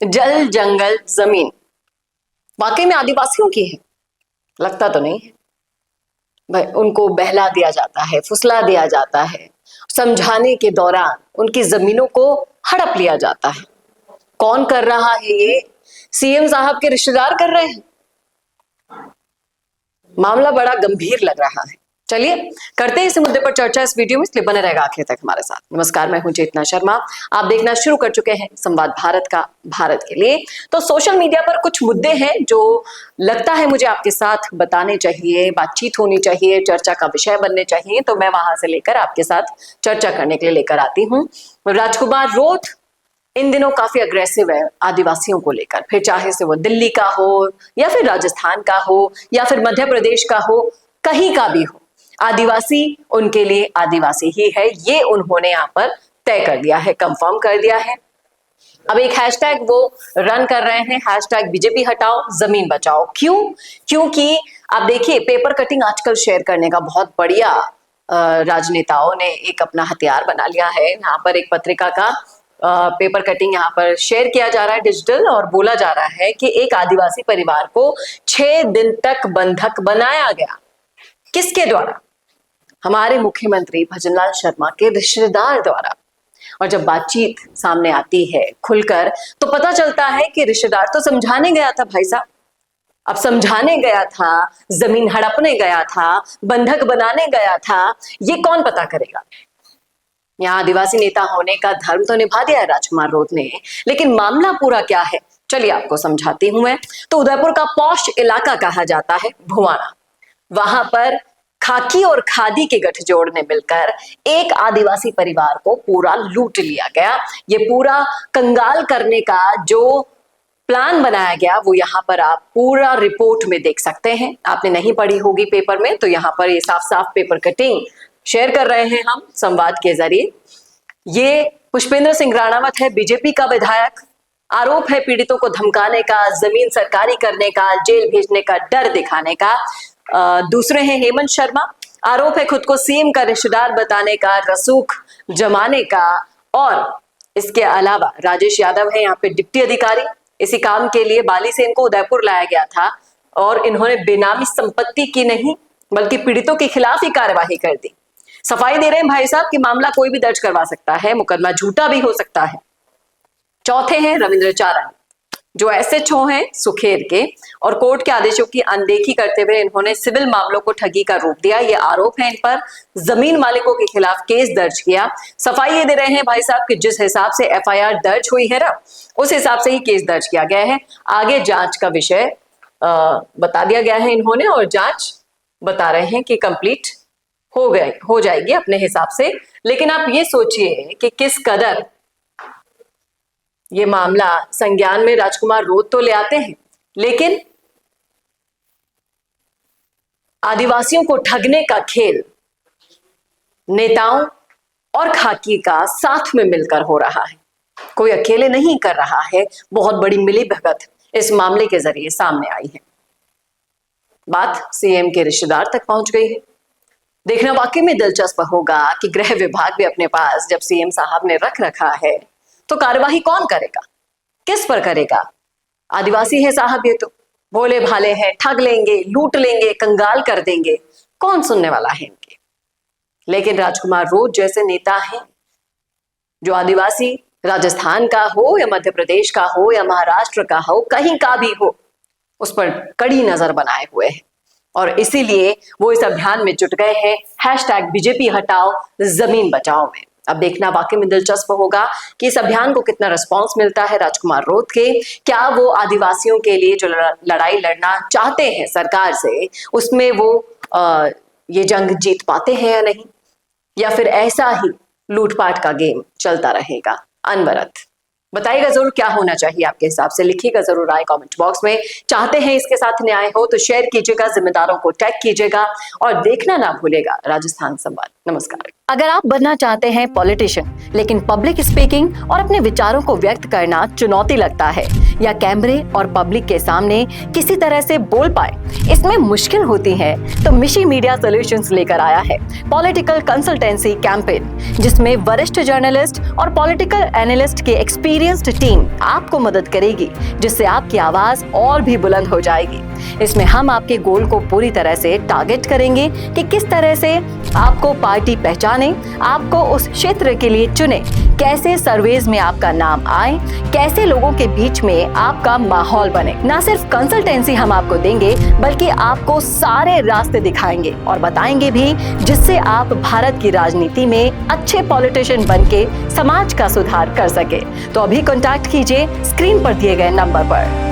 जल जंगल जमीन वाकई में आदिवासियों की है? लगता तो नहीं है भाई। उनको बहला दिया जाता है, फुसला दिया जाता है, समझाने के दौरान उनकी जमीनों को हड़प लिया जाता है। कौन कर रहा है ये? सीएम साहब के रिश्तेदार कर रहे हैं। मामला बड़ा गंभीर लग रहा है। चलिए करते हैं इस मुद्दे पर चर्चा इस वीडियो में, इसलिए बने रहेगा आखिर तक हमारे साथ। नमस्कार, मैं हूं चेतना शर्मा। आप देखना शुरू कर चुके हैं संवाद भारत का भारत के लिए। तो सोशल मीडिया पर कुछ मुद्दे हैं जो लगता है मुझे आपके साथ बताने चाहिए, बातचीत होनी चाहिए, चर्चा का विषय बनने चाहिए, तो मैं वहां से लेकर आपके साथ चर्चा करने के लिए लेकर आती हूँ। राजकुमार रोथ इन दिनों काफी अग्रेसिव है आदिवासियों को लेकर, फिर चाहे से वो दिल्ली का हो या फिर राजस्थान का हो या फिर मध्य प्रदेश का हो, कहीं का भी हो, आदिवासी उनके लिए आदिवासी ही है। ये उन्होंने यहाँ पर तय कर दिया है, कंफर्म कर दिया है। अब एक हैशटैग वो रन कर रहे हैं, हैशटैग बीजेपी हटाओ जमीन बचाओ। क्यों? क्योंकि आप देखिए, पेपर कटिंग आजकल शेयर करने का बहुत बढ़िया राजनेताओं ने एक अपना हथियार बना लिया है। यहाँ पर एक पत्रिका का पेपर कटिंग यहाँ पर शेयर किया जा रहा है डिजिटल, और बोला जा रहा है कि एक आदिवासी परिवार को 6 दिन तक बंधक बनाया गया। किसके द्वारा? हमारे मुख्यमंत्री भजनलाल शर्मा के रिश्तेदार द्वारा। और जब बातचीत सामने आती है खुलकर, तो पता चलता है कि रिश्तेदार तो समझाने गया था भाई साहब। अब समझाने गया था, जमीन हड़पने गया था, बंधक बनाने गया था, ये कौन पता करेगा? यहाँ आदिवासी नेता होने का धर्म तो निभा दिया है राजकुमार रोथ ने, लेकिन मामला पूरा क्या है चलिए आपको समझाती हूं मैं। तो उदयपुर का पॉश इलाका कहा जाता है भुवाना। वहां पर खाकी और खादी के गठजोड़ ने मिलकर एक आदिवासी परिवार को पूरा लूट लिया गया। ये पूरा कंगाल करने का जो प्लान बनाया गया वो यहाँ पर आप पूरा रिपोर्ट में देख सकते हैं। आपने नहीं पढ़ी होगी पेपर में, तो यहाँ पर ये साफ साफ पेपर कटिंग शेयर कर रहे हैं हम संवाद के जरिए। ये पुष्पेंद्र सिंह राणावत है, बीजेपी का विधायक। आरोप है पीड़ितों को धमकाने का, जमीन सरकारी करने का, जेल भेजने का डर दिखाने का। दूसरे हैं हेमंत शर्मा। आरोप है खुद को सीएम का रिश्तेदार बताने का, रसूख जमाने का। और इसके अलावा राजेश यादव है यहाँ पे डिप्टी अधिकारी। इसी काम के लिए बाली से इनको उदयपुर लाया गया था और इन्होंने बेनामी संपत्ति की नहीं बल्कि पीड़ितों के खिलाफ ही कार्यवाही कर दी। सफाई दे रहे हैं भाई साहब कि मामला कोई भी दर्ज करवा सकता है, मुकदमा झूठा भी हो सकता है। चौथे हैं रविंद्र चारण, जो एसएचओ हैं सुखेर के, और कोर्ट के आदेशों की अनदेखी करते हुए इन्होंने सिविल मामलों को ठगी का रूप दिया। ये आरोप है इन पर। जमीन मालिकों के खिलाफ केस दर्ज किया। सफाई ये दे रहे हैं भाई साहब कि जिस हिसाब से एफआईआर दर्ज हुई है ना, उस हिसाब से ही केस दर्ज किया गया है। आगे जांच का विषय बता दिया गया है इन्होंने, और जांच बता रहे हैं कि कंप्लीट हो जाएगी अपने हिसाब से। लेकिन आप ये सोचिए कि किस कदर ये मामला संज्ञान में राजकुमार रोथ तो ले आते हैं, लेकिन आदिवासियों को ठगने का खेल नेताओं और खाकी का साथ में मिलकर हो रहा है। कोई अकेले नहीं कर रहा है। बहुत बड़ी मिलीभगत इस मामले के जरिए सामने आई है। बात सीएम के रिश्तेदार तक पहुंच गई है। देखना वाकई में दिलचस्प होगा कि गृह विभाग भी अपने पास जब सीएम साहब ने रख रखा है तो कार्यवाही कौन करेगा, किस पर करेगा? आदिवासी है साहब, ये तो भोले भाले हैं, ठग लेंगे, लूट लेंगे, कंगाल कर देंगे, कौन सुनने वाला है इनके? लेकिन राजकुमार रोथ जैसे नेता हैं जो आदिवासी राजस्थान का हो या मध्य प्रदेश का हो या महाराष्ट्र का हो, कहीं का भी हो, उस पर कड़ी नजर बनाए हुए हैं। और इसीलिए वो इस अभियान में जुट गए हैं, हैशटैग बीजेपी हटाओ जमीन बचाओ में। अब देखना वाकई में दिलचस्प होगा कि इस अभियान को कितना रिस्पांस मिलता है राजकुमार रोथ के। क्या वो आदिवासियों के लिए जो लड़ाई लड़ना चाहते हैं सरकार से, उसमें वो ये जंग जीत पाते हैं या नहीं, या फिर ऐसा ही लूटपाट का गेम चलता रहेगा अनवरत? बताइएगा जरूर क्या होना चाहिए आपके हिसाब से, लिखिएगा जरूर राय कमेंट बॉक्स में। चाहते हैं इसके साथ न्याय हो तो शेयर कीजिएगा, जिम्मेदारों को टैग कीजिएगा और देखना ना भूलेगा राजस्थान संवाद। नमस्कार। अगर आप बनना चाहते हैं पॉलिटिशियन, लेकिन पब्लिक स्पीकिंग और अपने विचारों को व्यक्त करना चुनौती लगता है, या कैमरे और पब्लिक के सामने किसी तरह से बोल पाए इसमें मुश्किल होती है, तो मिशी मीडिया सॉल्यूशंस लेकर आया है पॉलिटिकल कंसल्टेंसी कैंपेन, जिसमें वरिष्ठ जर्नलिस्ट और पॉलिटिकल एनालिस्ट की एक्सपीरियंस्ड टीम आपको मदद करेगी, जिससे आपकी आवाज और भी बुलंद हो जाएगी। इसमें हम आपके गोल को पूरी तरह से टारगेट करेंगे कि किस तरह से आपको पार्टी पहचाने, आपको उस क्षेत्र के लिए चुने, कैसे सर्वेज में आपका नाम आए, कैसे लोगों के बीच में आपका माहौल बने। ना सिर्फ कंसल्टेंसी हम आपको देंगे, बल्कि आपको सारे रास्ते दिखाएंगे और बताएंगे भी, जिससे आप भारत की राजनीति में अच्छे पॉलिटिशियन बनके समाज का सुधार कर सके। तो अभी कांटेक्ट कीजिए स्क्रीन पर दिए गए नंबर पर।